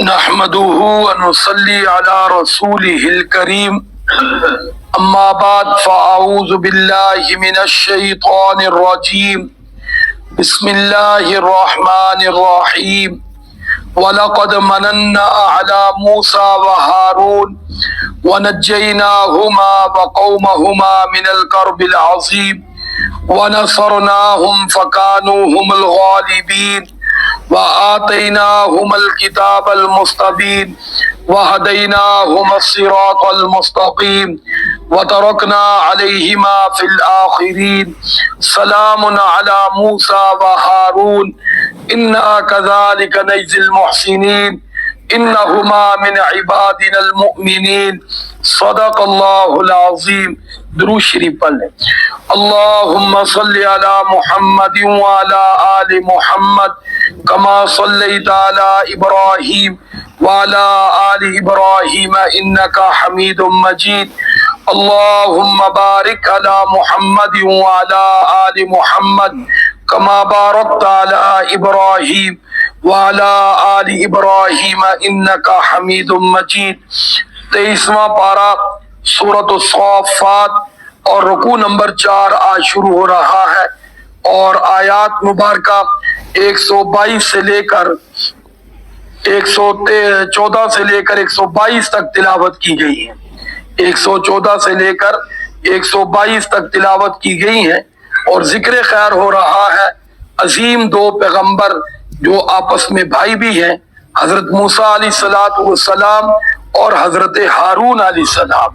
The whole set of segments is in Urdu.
نحمده ونصلي على رسوله الكريم اما بعد فاعوذ بالله من الشيطان الرجيم بسم الله الرحمن الرحيم ولقد مننا على موسى وهارون ونجيناهما وقومهما من الكرب العظيم ونصرناهم فكانوا هم الغالبين وآتيناهما الكتاب المستبين وهديناهما الصراط المستقيم وتركنا عليهما في الآخرين سلام على موسى وهارون إنا كذلك نجزي المحسنين إنهما من عبادنا المؤمنين صدق الله العظيم. درود شریف پڑھ لیں. اللهم صل على محمد وعلى آل محمد كما صليت على إبراهيم وعلى آل إبراهيم إنك حميد مجيد. اللهم بارك على محمد وعلى آل محمد كما باركت على إبراهيم وعلى آل إبراهيم إنك حميد مجيد. 23واں پارہ سورۃ الصافات اور رکوع نمبر 4 آج شروع ہو رہا ہے اور آیات مبارکہ 122 سے لے کر 114 سے لے کر 122 تک تلاوت کی گئی ہے. 114 سے لے کر 122 تک تلاوت کی گئی ہے اور ذکر خیر ہو رہا ہے عظیم دو پیغمبر جو آپس میں بھائی بھی ہیں، حضرت موسیٰ علیہ السلام اور حضرت ہارون علیہ السلام.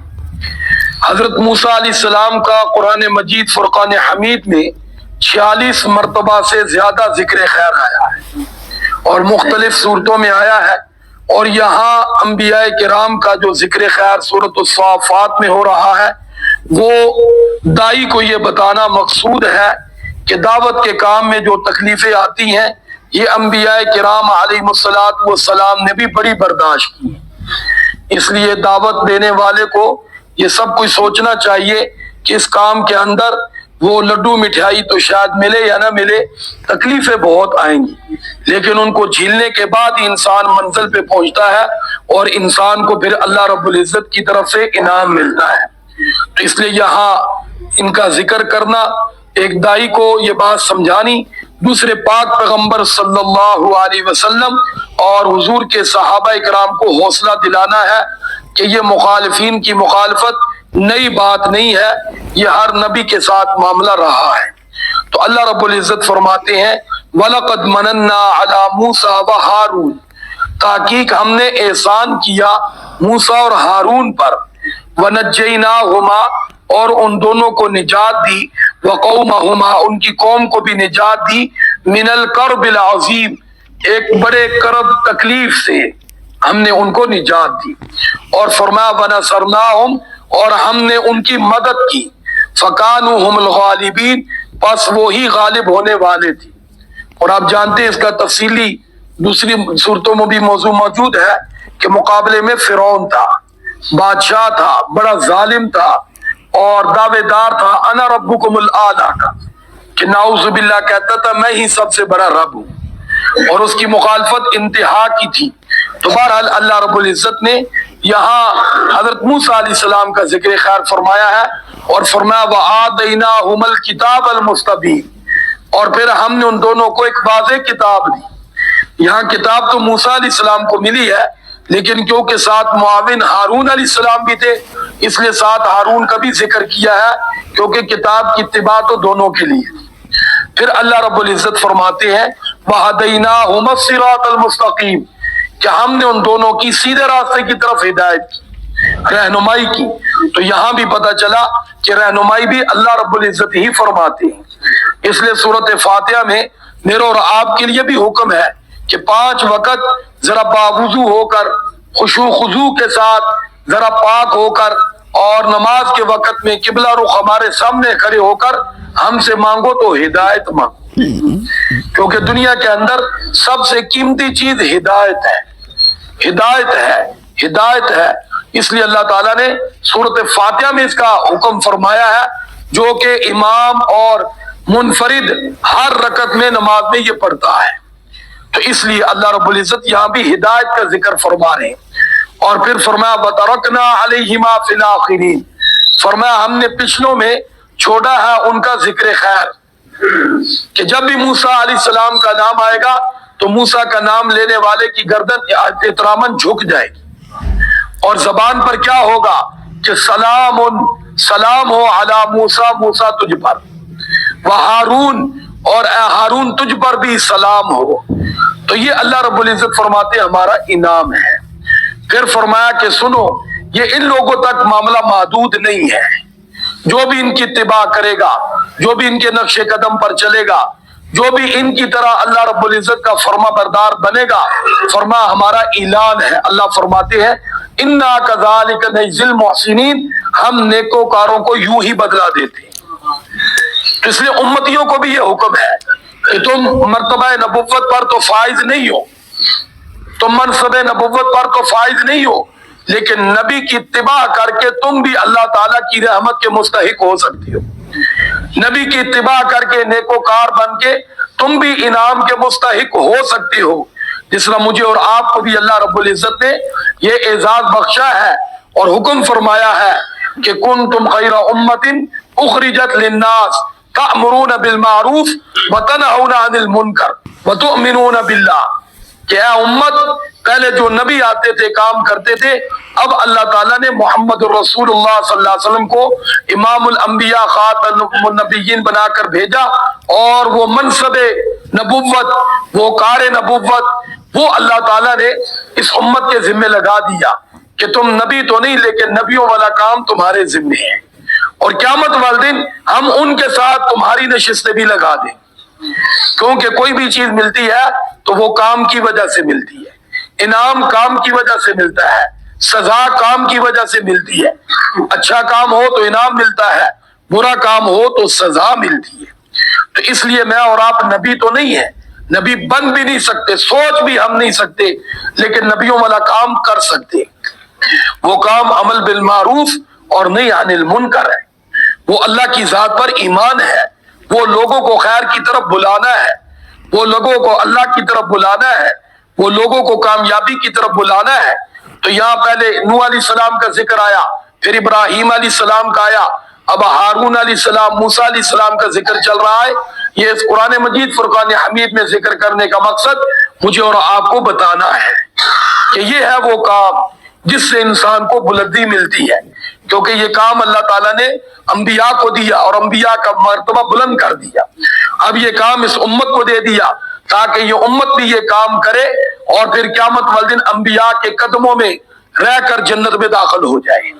حضرت موسیٰ علیہ السلام کا قرآن مجید فرقان حمید میں 46 مرتبہ سے زیادہ ذکر خیر آیا ہے اور مختلف صورتوں میں آیا ہے، اور یہاں انبیاء کرام کا جو ذکر خیر سورۃ الصافات میں ہو رہا ہے وہ دائی کو یہ بتانا مقصود ہے کہ دعوت کے کام میں جو تکلیفیں آتی ہیں یہ انبیاء کرام علیہ السلام نے بھی بڑی برداشت کی. اس لیے دعوت دینے والے کو یہ سب کچھ سوچنا چاہیے کہ اس کام کے اندر وہ لڈو مٹھائی تو شاید ملے یا نہ ملے، تکلیفیں بہت آئیں گی، لیکن ان کو جھیلنے کے بعد ہی انسان منزل پہ پہنچتا ہے اور انسان کو پھر اللہ رب العزت کی طرف سے انعام ملتا ہے. تو اس لیے یہاں ان کا ذکر کرنا، ایک دائی کو یہ بات سمجھانی، دوسرے پاک پیغمبر صلی اللہ علیہ وسلم اور حضور کے صحابہ کرام کو حوصلہ دلانا ہے کہ یہ مخالفین کی مخالفت نئی بات نہیں ہے، یہ ہر نبی کے ساتھ معاملہ رہا ہے. تو اللہ رب العزت فرماتے ہیں وَلَقَدْ مَنَنَّا عَلَى مُوسَى وَهَارُونَ، تحقیق ہم نے احسان کیا موسیٰ اور ہارون پر، وَنَجَّيْنَاهُمَا اور ان دونوں کو نجات دی، وَقَوْمَهُمَا ان کی قوم کو بھی نجات دی، مِنَ الْكَرْبِ الْعَظِيمِ ایک بڑے کرب تکلیف سے ہم نے ان کو نجات دی. اور فرمایا وَنَصَرْنَاهُمْ اور ہم نے ان کی مدد کی، فَكَانُوا هُمُ الْغَالِبِينَ پس وہی غالب ہونے والے تھے. اور آپ جانتے ہیں اس کا تفصیلی دوسری صورتوں میں بھی موضوع موجود ہے کہ مقابلے میں فرعون تھا، بادشاہ تھا، بڑا ظالم تھا اور دعوے دار تھا انا ربکم الاعلی کا، کہ نعوذ باللہ کہتا تھا میں ہی سب سے بڑا رب ہوں، اور اس کی مخالفت انتہا کی تھی. تو بہرحال اللہ رب العزت نے یہاں حضرت موسیٰ علیہ السلام کا ذکر خیر فرمایا ہے اور فرمایا وَآتَيْنَاهُمَ الْكِتَابَ الْمُسْتَبِينَ اور پھر ہم نے ان دونوں کو ایک واضح کتاب دی. یہاں کتاب تو موسیٰ علیہ السلام کو ملی ہے، لیکن کیونکہ ساتھ معاون ہارون علیہ السلام بھی تھے اس لیے ساتھ ہارون کا بھی ذکر کیا ہے، کیونکہ کتاب کی اتباع تو دونوں کے لیے. پھر اللہ رب العزت فرماتے ہیں وَهَدَيْنَاهُمَ الصِّرَاطَ الْمُسْتَقِيمَ کہ ہم نے ان دونوں کی سیدھے راستے کی طرف ہدایت کی، رہنمائی کی. تو یہاں بھی پتہ چلا کہ رہنمائی بھی اللہ رب العزت ہی فرماتے ہیں. اس لیے سورۃ فاتحہ میں میرے اور آپ کے لیے بھی حکم ہے کہ 5 وقت ذرا باوضو ہو کر خشوع خضوع کے ساتھ ذرا پاک ہو کر اور نماز کے وقت میں قبلہ رخ ہمارے سامنے کھڑے ہو کر ہم سے مانگو تو ہدایت مانگو، کیونکہ دنیا کے اندر سب سے قیمتی چیز ہدایت ہے، ہدایت ہے، ہدایت ہے. اس لیے اللہ تعالیٰ نے سورۃ فاتحہ میں اس کا حکم فرمایا ہے، جو کہ امام اور منفرد ہر رکعت میں نماز میں یہ پڑھتا ہے. تو تو اس لیے اللہ رب العزت یہاں بھی ہدایت کا ذکر فرما رہے ہیں۔ اور پھر فرمایا وَتَرَكْنَا عَلَيْهِمَا فِي الْآخِرِينَ، فرمایا ہم نے پچھلوں میں چھوڑا ہے ان کا ذکر خیر، کہ جب بھی موسیٰ علیہ السلام کا نام آئے گا تو موسیٰ کا نام لینے والے کی گردن احتراماً جھک جائے گی، اور زبان پر کیا ہوگا کہ سلام ہو علی موسیٰ، موسیٰ تجھ پر، وہارون، اور اے ہارون تجھ پر بھی سلام ہو۔ تو یہ اللہ رب العزت فرماتے ہمارا انعام ہے۔ پھر فرمایا کہ سنو، یہ ان لوگوں تک معاملہ محدود نہیں ہے، جو بھی ان کی اتباع کرے گا، جو بھی ان کے نقش قدم پر چلے گا، جو بھی ان کی طرح اللہ رب العزت کا فرما بردار بنے گا، فرما ہمارا اعلان ہے، اللہ فرماتے ہیں انا کذالک نجزی المحسنین، ہم نیکوکاروں کو یوں ہی بدلہ دیتے ہیں۔ اس لیے امتیوں کو بھی یہ حکم ہے کہ تم مرتبہ نبوت پر تو فائز نہیں ہو، تم منصب نبوت پر تو فائز نہیں ہو، لیکن نبی کی اتباع کر کے تم بھی اللہ تعالیٰ کی رحمت کے مستحق ہو سکتی ہو، نبی کی اتباع کر کے نیکوکار بن کے تم بھی انعام کے مستحق ہو سکتے ہو، جس طرح مجھے اور آپ کو بھی اللہ رب العزت نے یہ اعزاز بخشا ہے اور حکم فرمایا ہے کہ کنتم خیر امت اخرجت للناس تأمرون بالمعروف وتنہون عن المنکر وتؤمنون باللہ، کہ اے امت پہلے جو نبی آتے تھے کام کرتے تھے، اب اللہ تعالیٰ نے محمد الرسول اللہ صلی اللہ علیہ وسلم کو امام الانبیاء خاتم النبیین بنا کر بھیجا، اور وہ منصب نبوت، وہ کار نبوت، وہ اللہ تعالیٰ نے اس امت کے ذمہ لگا دیا کہ تم نبی تو نہیں لیکن نبیوں والا کام تمہارے ذمہ ہے، اور قیامت والے دن ہم ان کے ساتھ تمہاری نشستیں بھی لگا دیں، کیونکہ کوئی بھی چیز ملتی ہے تو وہ کام کی وجہ سے ملتی ہے، انعام کام کی وجہ سے ملتا ہے، سزا کام کی وجہ سے ملتی ہے، اچھا کام ہو تو انعام ملتا ہے، برا کام ہو تو سزا ملتی ہے۔ تو اس لیے میں اور آپ نبی تو نہیں ہیں، نبی بن بھی نہیں سکتے، سوچ بھی ہم نہیں سکتے، لیکن نبیوں والا کام کر سکتے، وہ کام عمل بالمعروف اور نہیں عن المنکر ہے، وہ اللہ کی ذات پر ایمان ہے، وہ لوگوں کو خیر کی طرف بلانا ہے، وہ لوگوں کو اللہ کی طرف بلانا ہے، وہ لوگوں کو کامیابی کی طرف بلانا ہے۔ تو یہاں پہلے نوح علیہ السلام کا ذکر آیا، پھر ابراہیم علیہ السلام کا آیا، اب ہارون علیہ السلام، موسیٰ علیہ السلام کا ذکر چل رہا ہے۔ یہ اس قرآن مجید فرقان حمید میں ذکر کرنے کا مقصد مجھے اور آپ کو بتانا ہے کہ یہ ہے وہ کام جس سے انسان کو بلندی ملتی ہے، کیونکہ یہ کام اللہ تعالیٰ نے انبیاء کو دیا اور انبیاء کا مرتبہ بلند کر دیا، اب یہ کام اس امت کو دے دیا تاکہ یہ امت بھی یہ کام کرے اور پھر قیامت والے دن انبیاء کے قدموں میں رہ کر جنت میں داخل ہو جائے۔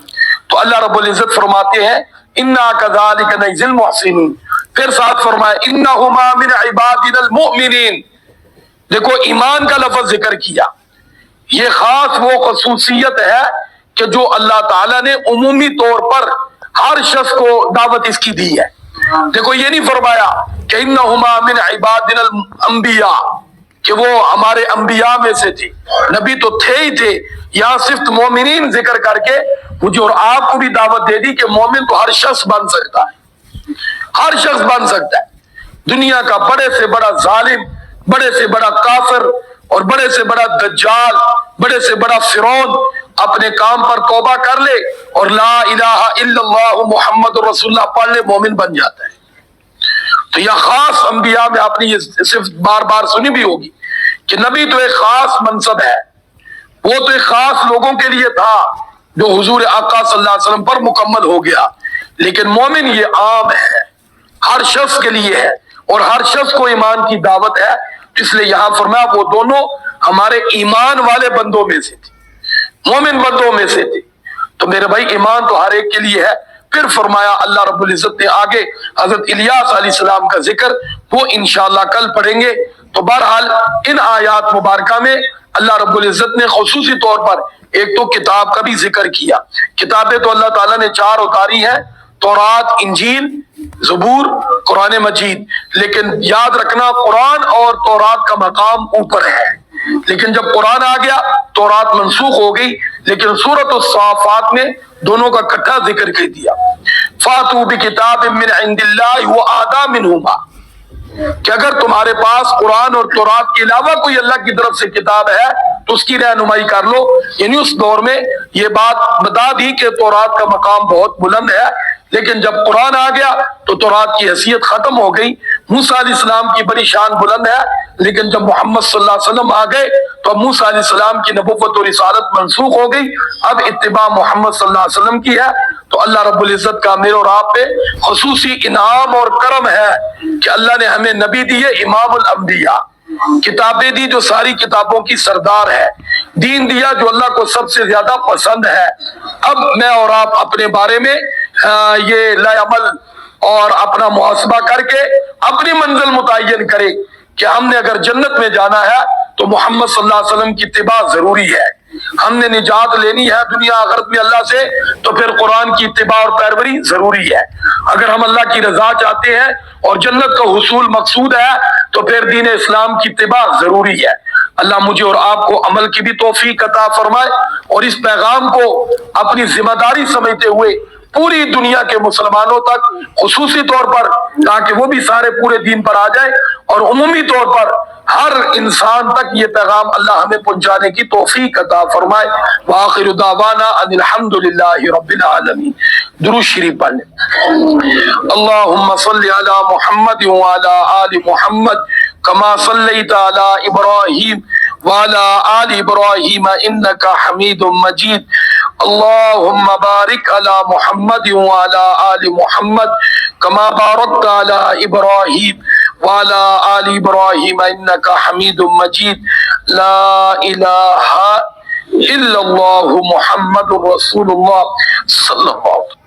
تو اللہ رب العزت فرماتے ہیں انا کذالک نجزی المحسنین، پھر ساتھ فرمایا انہما من عبادنا المؤمنین، دیکھو ایمان کا لفظ ذکر کیا، یہ خاص وہ خصوصیت ہے کہ جو اللہ تعالیٰ نے عمومی طور پر ہر شخص کو دعوت اس کی دی ہے۔ دیکھو یہ نہیں فرمایا کہ انہما من عبادنا الانبیاء، کہ وہ ہمارے انبیاء میں سے تھے، نبی تو تھے ہی تھے، یہاں صرف مومنین ذکر کر کے مجھے اور آپ کو بھی دعوت دے دی کہ مومن تو ہر شخص بن سکتا ہے، ہر شخص بن سکتا ہے، دنیا کا بڑے سے بڑا ظالم، بڑے سے بڑا کافر اور بڑے سے بڑا دجال، بڑے سے بڑا فرعون اپنے کام پر توبہ کر لے اور لا الہ الا اللہ محمد رسول اللہ پڑھ لے، مومن بن جاتا ہے۔ تو یہ خاص انبیاء میں آپ نے یہ صرف بار بار سنی بھی ہوگی کہ نبی تو ایک خاص منصب ہے، وہ تو ایک خاص لوگوں کے لیے تھا جو حضور آقا صلی اللہ علیہ وسلم پر مکمل ہو گیا، لیکن مومن یہ عام ہے، ہر شخص کے لیے ہے اور ہر شخص کو ایمان کی دعوت ہے، اس لیے یہاں فرمایا وہ دونوں ہمارے ایمان والے بندوں میں سے تھے، مومن بندوں میں سے تھے۔ تو میرے بھائی ایمان تو ہر ایک کے لیے ہے۔ پھر فرمایا اللہ رب العزت نے آگے حضرت الیاس علیہ السلام کا ذکر، وہ انشاءاللہ کل پڑھیں گے۔ تو بہرحال ان آیات مبارکہ میں اللہ رب العزت نے خصوصی طور پر ایک تو کتاب کا بھی ذکر کیا، کتابیں تو اللہ تعالیٰ نے 4 اتاری ہیں، تورات، انجیل، زبور، قرآن مجید، لیکن یاد رکھنا قرآن اور تورات کا مقام اوپر ہے، لیکن جب قرآن آ گیا تورات منسوخ ہو گئی، لیکن سورۃ الصافات میں دونوں کا اکٹھا ذکر کر دیا۔ فاتوا بکتاب من عند اللہ وآدی منہما، کہ اگر تمہارے پاس قرآن اور تورات کے علاوہ کوئی اللہ کی طرف سے کتاب ہے تو اس کی رہنمائی کر لو. یعنی اس دور میں یہ بات بتا دی کہ تورات کا مقام بہت بلند ہے، لیکن جب قرآن آ گیا تو تورات کی حیثیت ختم ہو گئی. موسیٰ علیہ السلام کی بڑی شان بلند ہے، لیکن جب محمد صلی اللہ علیہ وسلم آ گئے تو اب موسیٰ علیہ السلام کی نبوت اور رسالت منسوخ ہو گئی. اب اتباع محمد صلی اللہ علیہ وسلم کی ہے. تو اللہ رب العزت کا میرے اور آپ پہ خصوصی انعام اور کرم ہے کہ اللہ نے ہمیں نبی دیے امام الانبیاء، کتابیں دی جو ساری کتابوں کی سردار ہے، دین دیا جو اللہ کو سب سے زیادہ پسند ہے. اب میں اور آپ اپنے بارے میں یہ لا عمل اور اپنا محاسبہ کر کے اپنی منزل متعین کرے کہ ہم نے اگر جنت میں جانا ہے تو محمد صلی اللہ علیہ وسلم کی اتباع ضروری ہے. ہم نے نجات لینی ہے دنیا آخرت میں اللہ سے تو پھر قرآن کی اتباع اور پیروی ضروری ہے. اگر ہم اللہ کی رضا چاہتے ہیں اور جنت کا حصول مقصود ہے تو پھر دین اسلام کی اتباع ضروری ہے. اللہ مجھے اور آپ کو عمل کی بھی توفیق عطا فرمائے اور اس پیغام کو اپنی ذمہ داری سمجھتے ہوئے پوری دنیا کے مسلمانوں تک خصوصی طور پر، تاکہ وہ بھی سارے پورے دین پر آ جائے، اور عمومی طور پر ہر انسان تک یہ پیغام اللہ ہمیں پہنچانے کی توفیق عطا فرمائے. وآخر دعوانا ان الحمد للہ رب العالمین. درود شریف پڑھ لیں. اللہم صلی علی محمد وعلی آل محمد کما صلیت علی ابراہیم وعلی آل ابراہیم انک حمید مجید. اللہم بارک علی محمد وعلی آل محمد کما بارکت علی ابراہیم وعلی آل ابراہیم انک حمید مجید. لا الہ الا اللہ محمد رسول اللہ صلی اللہ علیہ وسلم.